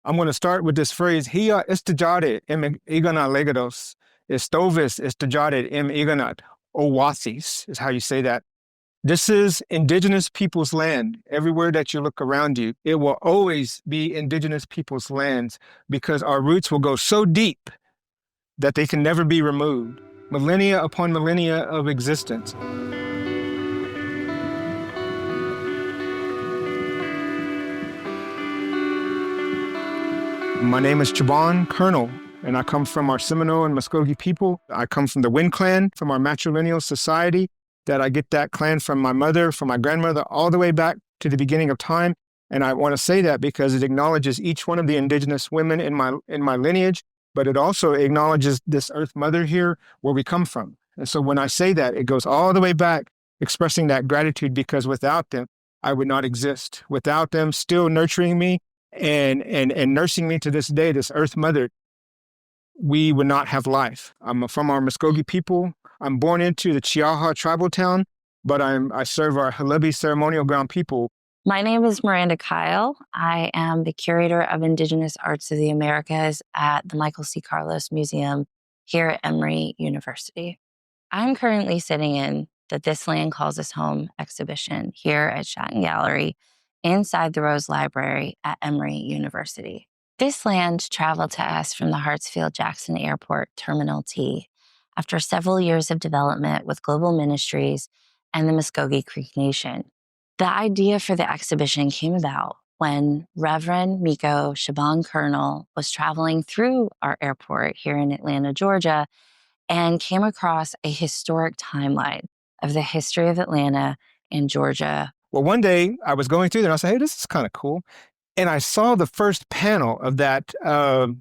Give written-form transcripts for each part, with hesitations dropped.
I'm going to start with this phrase, Hia estudiare em iganat legados, estovis estudiare em iganat oasis, is how you say that. This is indigenous people's land. Everywhere that you look around you, it will always be indigenous people's lands because our roots will go so deep that they can never be removed. Millennia upon millennia of existence. My name is Chabon Colonel, and I come from our Seminole and Muskogee people. I come from the Wind Clan, from our matrilineal society, that I get that clan from my mother, from my grandmother, all the way back to the beginning of time. And I want to say that because it acknowledges each one of the indigenous women in my lineage, but it also acknowledges this Earth Mother here, where we come from. And so when I say that, it goes all the way back, expressing that gratitude, because without them, I would not exist. Without them still nurturing me and nursing me to this day, this Earth Mother, we would not have life. I'm from our Muskogee people. I'm born into the Chiaha tribal town, but I serve our Halebi ceremonial ground people. My name is Miranda Kyle. I am the curator of Indigenous Arts of the Americas at the Michael C. Carlos Museum here at Emory University. I'm currently sitting in the This Land Calls Us Home exhibition here at Shatton Gallery inside the Rose Library at Emory University. This land traveled to us from the Hartsfield-Jackson Airport Terminal T after several years of development with Global Ministries and the Muskogee Creek Nation. The idea for the exhibition came about when Reverend Miko Chabon Colonel was traveling through our airport here in Atlanta, Georgia, and came across a historic timeline of the history of Atlanta and Georgia. Well, one day I was going through there and I said, hey, this is kind of cool. And I saw the first panel of that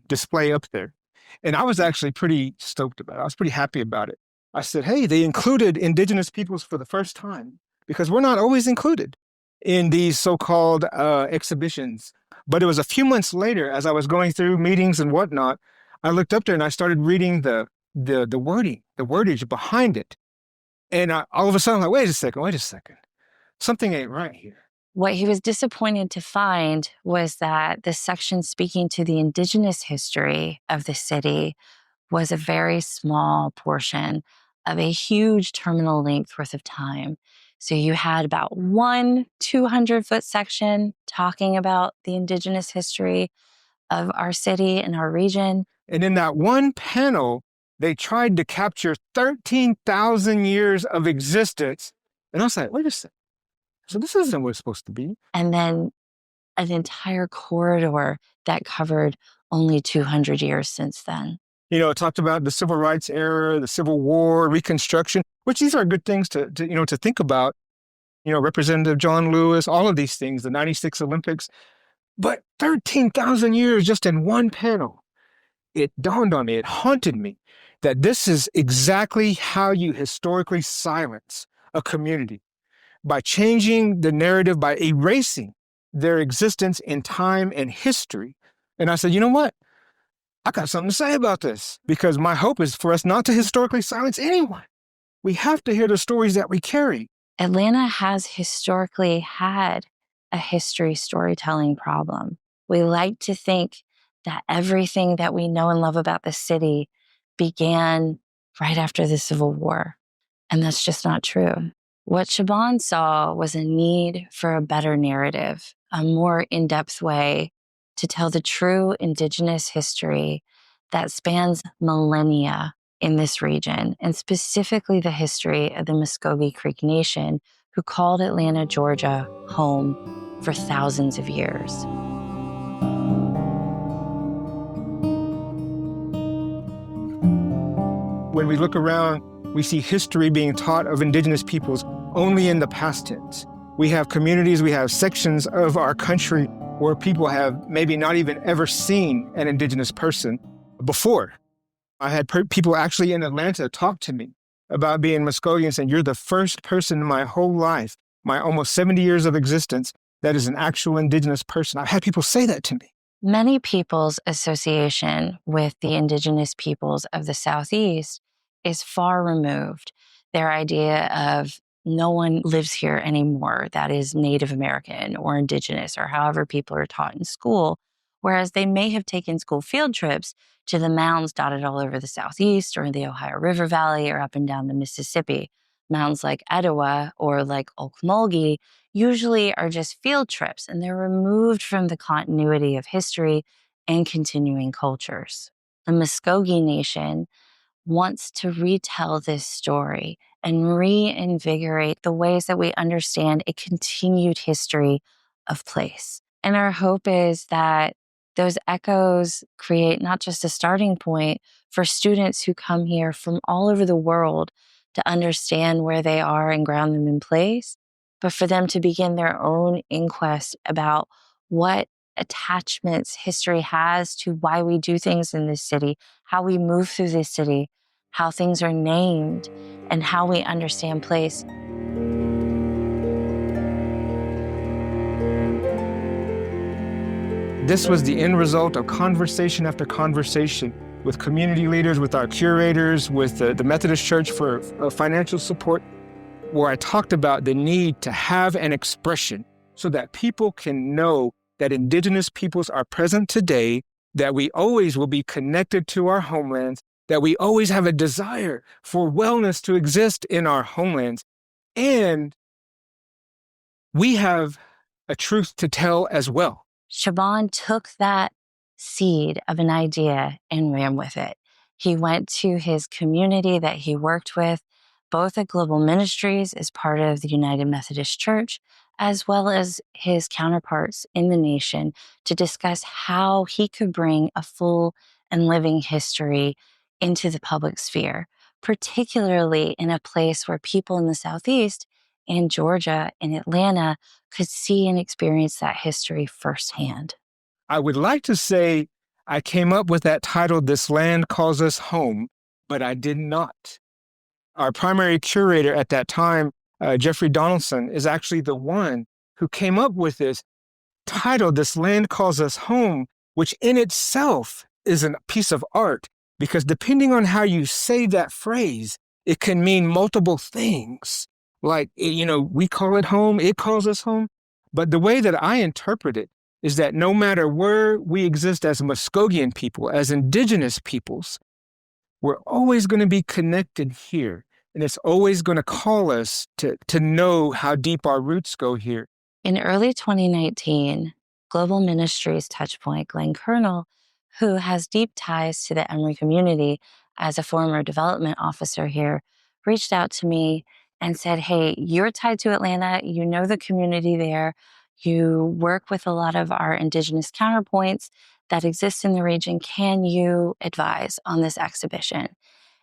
display up there. And I was actually pretty stoked about it. I was pretty happy about it. I said, hey, they included indigenous peoples for the first time, because we're not always included in these so-called exhibitions. But it was a few months later, as I was going through meetings and whatnot, I looked up there and I started reading the wording, the wordage behind it. And all of a sudden, I'm like, wait a second. Something ain't right here. What he was disappointed to find was that the section speaking to the indigenous history of the city was a very small portion of a huge terminal length worth of time. So you had about one 200-foot section talking about the indigenous history of our city and our region. And in that one panel, they tried to capture 13,000 years of existence. And I was like, wait a second. So this isn't what it's supposed to be. And then an entire corridor that covered only 200 years since then. You know, it talked about the Civil Rights era, the Civil War, Reconstruction, which these are good things to think about. You know, Representative John Lewis, all of these things, the 96 Olympics. But 13,000 years just in one panel. It dawned on me, it haunted me, that this is exactly how you historically silence a community, by changing the narrative, by erasing their existence in time and history. And I said, you know what? I got something to say about this, because my hope is for us not to historically silence anyone. We have to hear the stories that we carry. Atlanta has historically had a history storytelling problem. We like to think that everything that we know and love about the city began right after the Civil War, and that's just not true. What Chabon saw was a need for a better narrative, a more in-depth way to tell the true indigenous history that spans millennia in this region, and specifically the history of the Muskogee Creek Nation, who called Atlanta, Georgia, home for thousands of years. When we look around, we see history being taught of indigenous peoples only in the past tense. We have communities, we have sections of our country where people have maybe not even ever seen an indigenous person before. I had people actually in Atlanta talk to me about being Muskogee and saying, you're the first person in my whole life, my almost 70 years of existence, that is an actual indigenous person. I've had people say that to me. Many people's association with the indigenous peoples of the Southeast is far removed. Their idea of no one lives here anymore that is Native American or indigenous, or however people are taught in school, whereas they may have taken school field trips to the mounds dotted all over the Southeast or the Ohio River Valley or up and down the Mississippi. Mounds like Etowah or like Ocmulgee usually are just field trips, and they're removed from the continuity of history and continuing cultures. The Muskogee Nation wants to retell this story and reinvigorate the ways that we understand a continued history of place. And our hope is that those echoes create not just a starting point for students who come here from all over the world to understand where they are and ground them in place, but for them to begin their own inquest about what attachments history has to why we do things in this city, how we move through this city, how things are named, and how we understand place. This was the end result of conversation after conversation with community leaders, with our curators, with the Methodist Church for financial support, where I talked about the need to have an expression so that people can know that Indigenous peoples are present today, that we always will be connected to our homelands, that we always have a desire for wellness to exist in our homelands. And we have a truth to tell as well. Shaban took that seed of an idea and ran with it. He went to his community that he worked with, both at Global Ministries as part of the United Methodist Church, as well as his counterparts in the nation, to discuss how he could bring a full and living history into the public sphere, particularly in a place where people in the Southeast and Georgia and Atlanta could see and experience that history firsthand. I would like to say I came up with that title, This Land Calls Us Home, but I did not. Our primary curator at that time, Jeffrey Donaldson, is actually the one who came up with this title, This Land Calls Us Home, which in itself is a piece of art, because depending on how you say that phrase, it can mean multiple things. Like, we call it home, it calls us home. But the way that I interpret it is that no matter where we exist as Muskogean people, as Indigenous peoples, we're always going to be connected here. And it's always going to call us to know how deep our roots go here. In early 2019, Global Ministries Touchpoint Glenn Colonel, who has deep ties to the Emory community as a former development officer here, reached out to me and said, hey, you're tied to Atlanta, you know the community there, you work with a lot of our Indigenous counterpoints that exist in the region. Can you advise on this exhibition?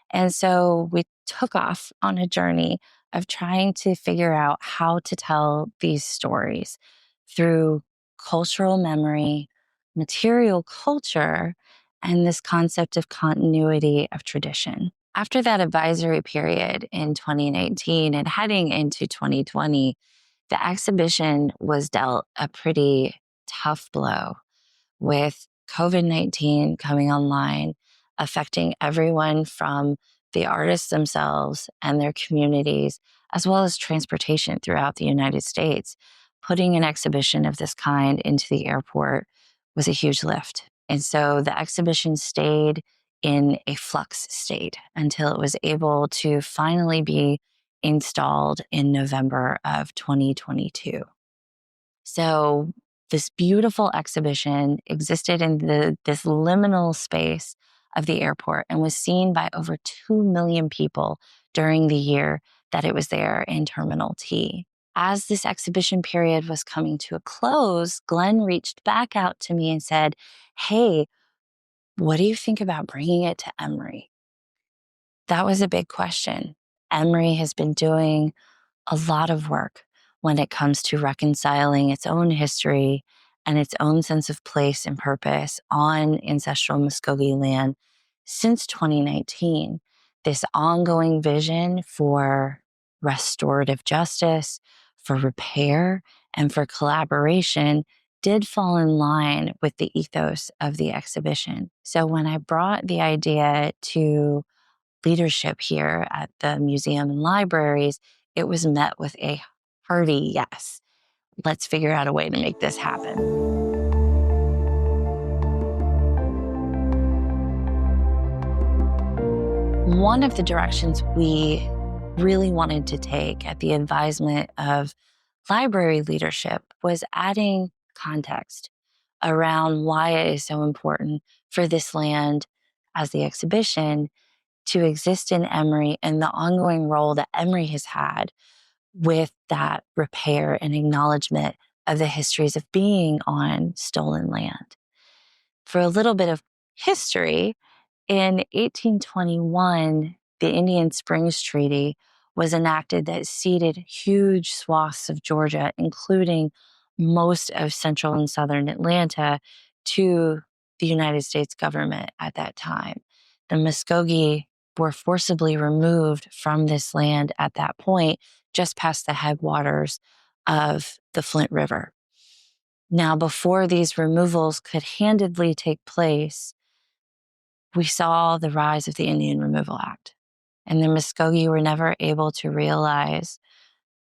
And so we took off on a journey of trying to figure out how to tell these stories through cultural memory, material culture, and this concept of continuity of tradition. After that advisory period in 2019 and heading into 2020, the exhibition was dealt a pretty tough blow with COVID-19 coming online, affecting everyone from the artists themselves and their communities, as well as transportation throughout the United States. Putting an exhibition of this kind into the airport was a huge lift. And so the exhibition stayed in a flux state until it was able to finally be installed in November of 2022. So this beautiful exhibition existed in this liminal space of the airport and was seen by over 2 million people during the year that it was there in Terminal T. As this exhibition period was coming to a close, Glenn reached back out to me and said, hey, what do you think about bringing it to Emory? That was a big question. Emory has been doing a lot of work when it comes to reconciling its own history and its own sense of place and purpose on ancestral Muskogee land since 2019. This ongoing vision for restorative justice, for repair, and for collaboration did fall in line with the ethos of the exhibition. So when I brought the idea to leadership here at the museum and libraries, it was met with a hearty yes. Let's figure out a way to make this happen. One of the directions we really wanted to take at the advisement of library leadership was adding context around why it is so important for this land as the exhibition to exist in Emory and the ongoing role that Emory has had with that repair and acknowledgement of the histories of being on stolen land. For a little bit of history, in 1821, the Indian Springs Treaty was enacted that ceded huge swaths of Georgia, including most of central and southern Atlanta, to the United States government at that time. The Muskogee were forcibly removed from this land at that point, just past the headwaters of the Flint River. Now, before these removals could handedly take place, we saw the rise of the Indian Removal Act, and the Muskogee were never able to realize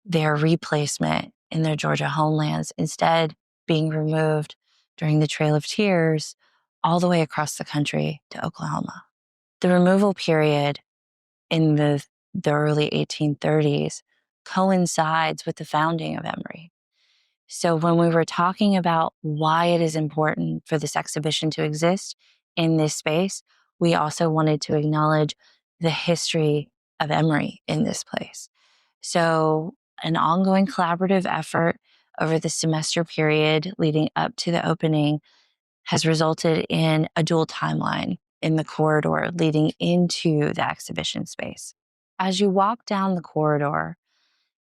their replacement in their Georgia homelands, instead being removed during the Trail of Tears all the way across the country to Oklahoma. The removal period in the early 1830s coincides with the founding of Emory. So when we were talking about why it is important for this exhibition to exist in this space, we also wanted to acknowledge the history of Emory in this place. So an ongoing collaborative effort over the semester period leading up to the opening has resulted in a dual timeline in the corridor leading into the exhibition space. As you walk down the corridor,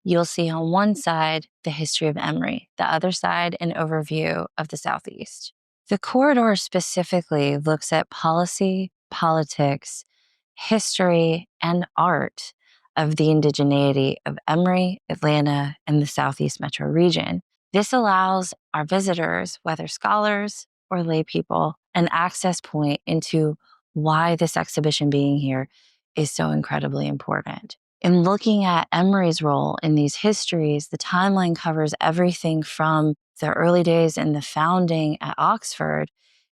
you'll see on one side the history of Emory, the other side an overview of the Southeast. The corridor specifically looks at policy, politics, history, and art of the indigeneity of Emory, Atlanta, and the Southeast metro region. This allows our visitors, whether scholars or lay people, an access point into why this exhibition being here is so incredibly important. In looking at Emory's role in these histories, the timeline covers everything from the early days and the founding at Oxford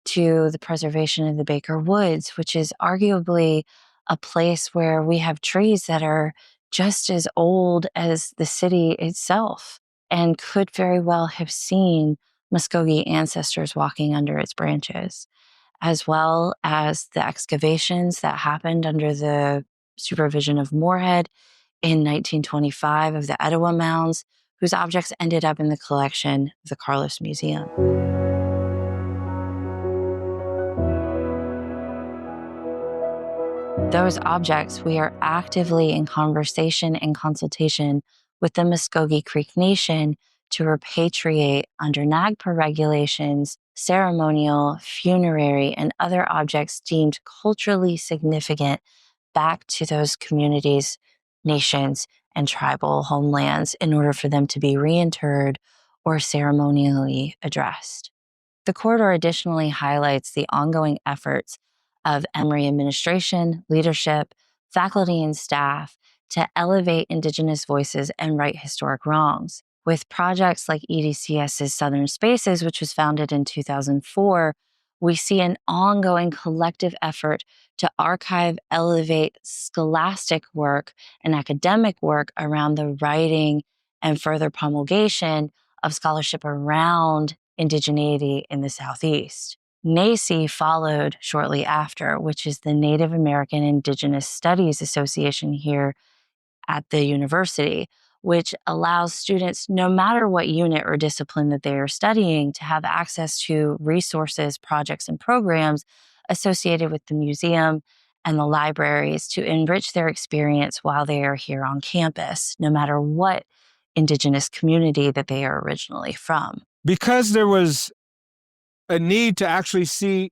to the preservation of the Baker Woods, which is arguably a place where we have trees that are just as old as the city itself and could very well have seen Muskogee ancestors walking under its branches, as well as the excavations that happened under the supervision of Moorhead in 1925 of the Etowah Mounds, whose objects ended up in the collection of the Carlos Museum. Those objects, we are actively in conversation and consultation with the Muskogee Creek Nation to repatriate under NAGPRA regulations, ceremonial, funerary, and other objects deemed culturally significant back to those communities, nations, and tribal homelands in order for them to be reinterred or ceremonially addressed. The corridor additionally highlights the ongoing efforts of Emory administration, leadership, faculty, and staff to elevate Indigenous voices and right historic wrongs. With projects like EDCS's Southern Spaces, which was founded in 2004, we see an ongoing collective effort to archive, elevate scholastic work and academic work around the writing and further promulgation of scholarship around indigeneity in the Southeast. NACI followed shortly after, which is the Native American Indigenous Studies Association here at the university, which allows students, no matter what unit or discipline that they are studying, to have access to resources, projects, and programs associated with the museum and the libraries to enrich their experience while they are here on campus, no matter what Indigenous community that they are originally from. Because there was a need to actually see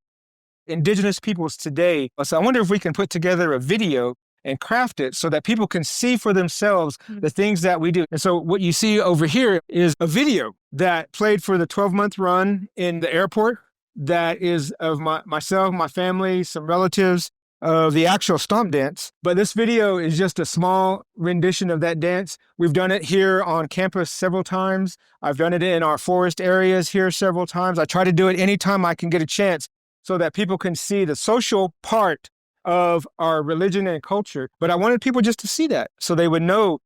Indigenous peoples today. So I wonder if we can put together a video and craft it so that people can see for themselves the things that we do. And so what you see over here is a video that played for the 12-month run in the airport that is of myself, my family, some relatives of the actual stomp dance. But this video is just a small rendition of that dance. We've done it here on campus several times. I've done it in our forest areas here several times. I try to do it anytime I can get a chance so that people can see the social part of our religion and culture. But I wanted people just to see that so they would know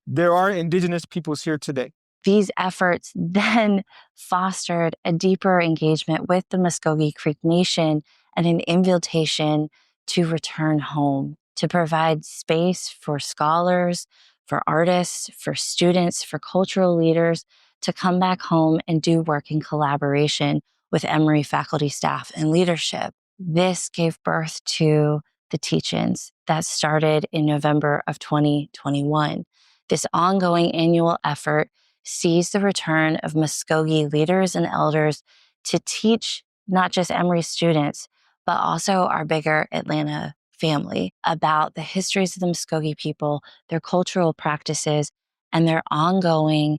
there are indigenous peoples here today. These efforts then fostered a deeper engagement with the Muskogee Creek Nation and an invitation to return home, to provide space for scholars, for artists, for students, for cultural leaders to come back home and do work in collaboration with Emory faculty, staff, and leadership. This gave birth to the teach-ins that started in November of 2021. This ongoing annual effort sees the return of Muskogee leaders and elders to teach not just Emory students, but also our bigger Atlanta family about the histories of the Muskogee people, their cultural practices, and their ongoing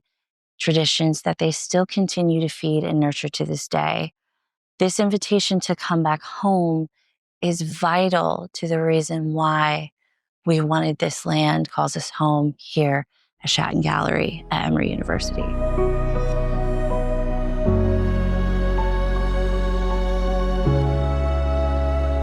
traditions that they still continue to feed and nurture to this day. This invitation to come back home is vital to the reason why we wanted this land calls us home here at Shatton Gallery at Emory University.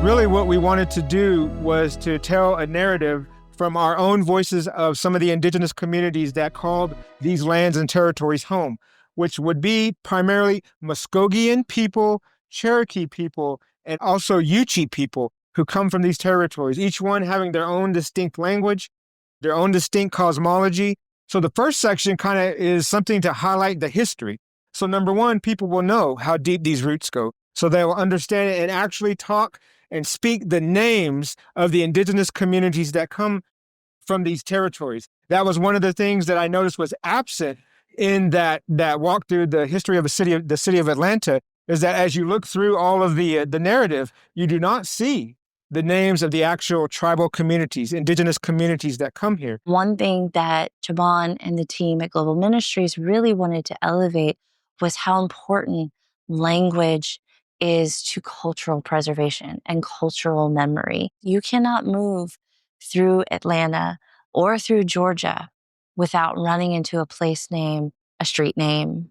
Really, what we wanted to do was to tell a narrative from our own voices of some of the indigenous communities that called these lands and territories home, which would be primarily Muskogean people, Cherokee people, and also Yuchi people who come from these territories, each one having their own distinct language, their own distinct cosmology. So the first section kind of is something to highlight the history. So number one, people will know how deep these roots go. So they will understand it and actually talk and speak the names of the indigenous communities that come from these territories. That was one of the things that I noticed was absent in that walk through the history of the city of Atlanta, is that as you look through all of the narrative, you do not see the names of the actual tribal communities, indigenous communities that come here. One thing that Chabon and the team at Global Ministries really wanted to elevate was how important language is to cultural preservation and cultural memory. You cannot move through Atlanta or through Georgia without running into a place name, a street name,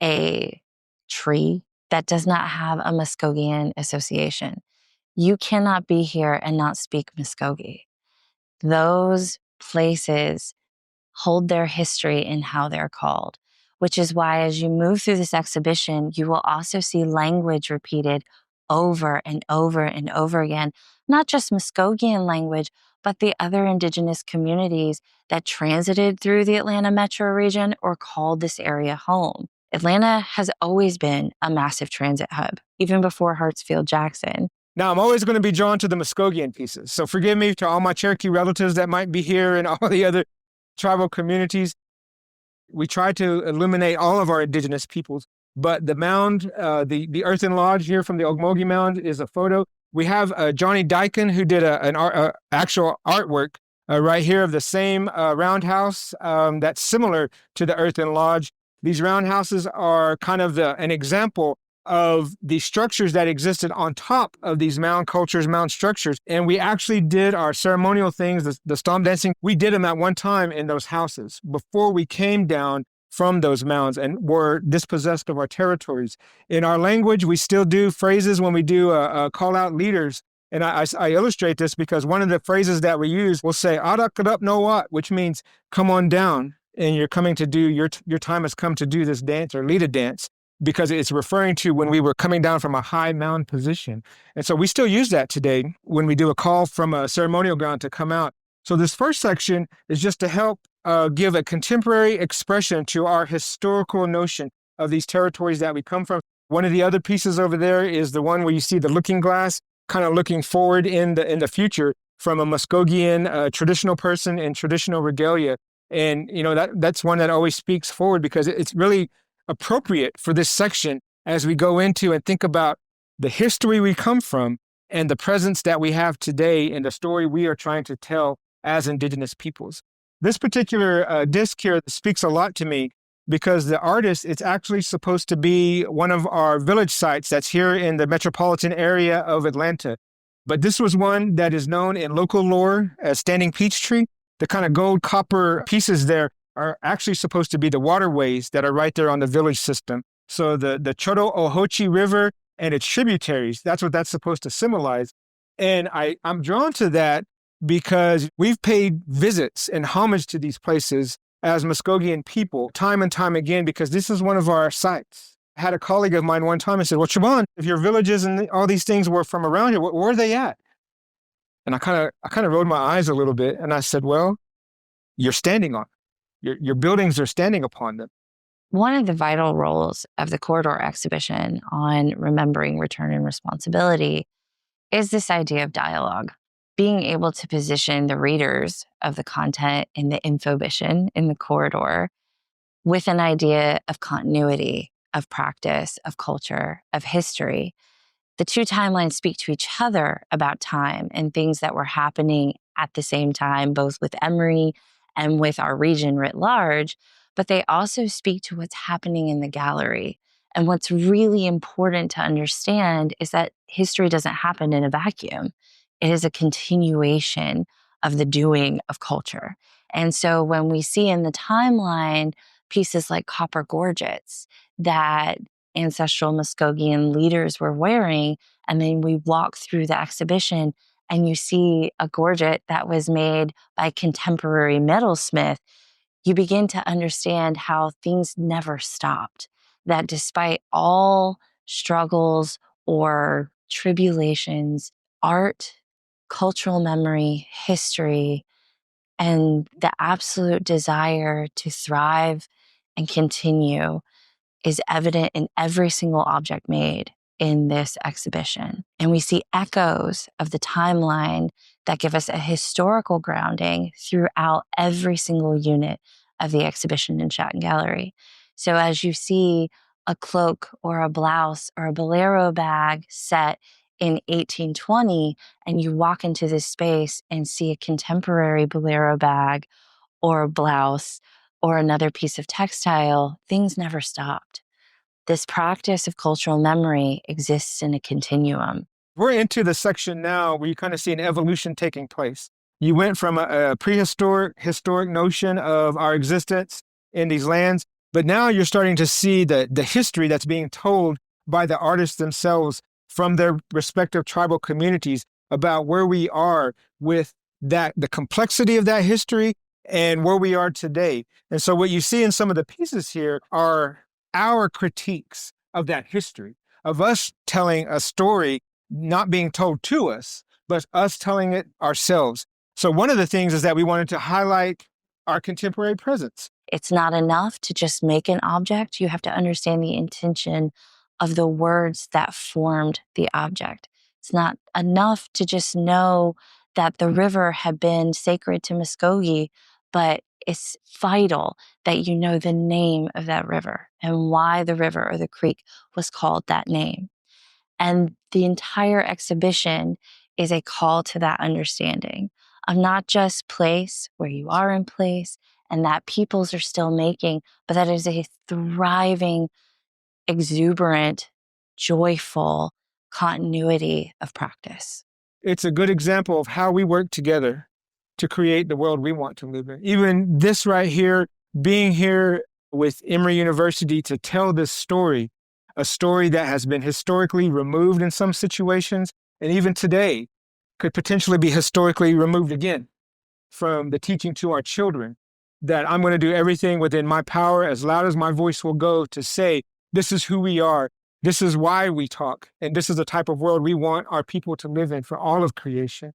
a tree that does not have a Muskogean association. You cannot be here and not speak Muskogee. Those places hold their history in how they're called, which is why as you move through this exhibition, you will also see language repeated over and over and over again, not just Muskogean language, but the other indigenous communities that transited through the Atlanta metro region or called this area home. Atlanta has always been a massive transit hub, even before Hartsfield-Jackson. Now, I'm always going to be drawn to the Muskogean pieces. So forgive me to all my Cherokee relatives that might be here and all the other tribal communities. We try to illuminate all of our indigenous peoples, but the mound, the earthen lodge here from the Ogmogi Mound is a photo. We have Johnny Dyken, who did an actual artwork right here of the same roundhouse that's similar to the earthen lodge. These roundhouses are kind of an example of the structures that existed on top of these mound cultures, mound structures. And we actually did our ceremonial things, the storm dancing. We did them at one time in those houses before we came down from those mounds and were dispossessed of our territories. In our language, we still do phrases when we do call out leaders. And I illustrate this because one of the phrases that we use will say, "Adakadup no wat," which means come on down. And you're coming to do, your time has come to do this dance or lead a dance, because it's referring to when we were coming down from a high mound position. And so we still use that today when we do a call from a ceremonial ground to come out. So this first section is just to help give a contemporary expression to our historical notion of these territories that we come from. One of the other pieces over there is the one where you see the looking glass, kind of looking forward in the future from a Muskogean traditional person in traditional regalia. And, you know, that's one that always speaks forward because it's really appropriate for this section as we go into and think about the history we come from and the presence that we have today and the story we are trying to tell as indigenous peoples. This particular disc here speaks a lot to me because the artist, it's actually supposed to be one of our village sites that's here in the metropolitan area of Atlanta. But this was one that is known in local lore as Standing Peach Tree. The kind of gold copper pieces there are actually supposed to be the waterways that are right there on the village system. So the Choto Ohochi River and its tributaries, that's what that's supposed to symbolize. And I'm drawn to that because we've paid visits and homage to these places as Muskogean people time and time again, because this is one of our sites. I had a colleague of mine one time and said, well, Siobhan, if your villages and all these things were from around here, where are they at? And I kind of rolled my eyes a little bit and I said, well, you're standing on your buildings are standing upon them. One of the vital roles of the Corridor exhibition on remembering return and responsibility is this idea of dialogue. Being able to position the readers of the content in the infobition in the corridor with an idea of continuity, of practice, of culture, of history. The two timelines speak to each other about time and things that were happening at the same time, both with Emory and with our region writ large, but they also speak to what's happening in the gallery. And what's really important to understand is that history doesn't happen in a vacuum. It is a continuation of the doing of culture. And so when we see in the timeline pieces like copper gorgets that ancestral Muskogean leaders were wearing, and then we walk through the exhibition and you see a gorget that was made by a contemporary metalsmith, you begin to understand how things never stopped. That despite all struggles or tribulations, art, cultural memory, history, and the absolute desire to thrive and continue is evident in every single object made in this exhibition. And we see echoes of the timeline that give us a historical grounding throughout every single unit of the exhibition in Chatton Gallery. So as you see a cloak or a blouse or a bolero bag set in 1820, and you walk into this space and see a contemporary bolero bag or a blouse or another piece of textile, things never stopped. This practice of cultural memory exists in a continuum. We're into the section now where you kind of see an evolution taking place. You went from a prehistoric, historic notion of our existence in these lands, but now you're starting to see the history that's being told by the artists themselves from their respective tribal communities about where we are with that, the complexity of that history and where we are today. And so what you see in some of the pieces here are our critiques of that history, of us telling a story not being told to us, but us telling it ourselves. So one of the things is that we wanted to highlight our contemporary presence. It's not enough to just make an object. You have to understand the intention of the words that formed the object. It's not enough to just know that the river had been sacred to Muskogee, but it's vital that you know the name of that river and why the river or the creek was called that name. And the entire exhibition is a call to that understanding of not just place, where you are in place, and that peoples are still making, but that is a thriving, exuberant, joyful continuity of practice. It's a good example of how we work together to create the world we want to live in. Even this right here, being here with Emory University to tell this story, a story that has been historically removed in some situations, and even today could potentially be historically removed again from the teaching to our children, that I'm going to do everything within my power, as loud as my voice will go, to say, this is who we are, this is why we talk, and this is the type of world we want our people to live in for all of creation.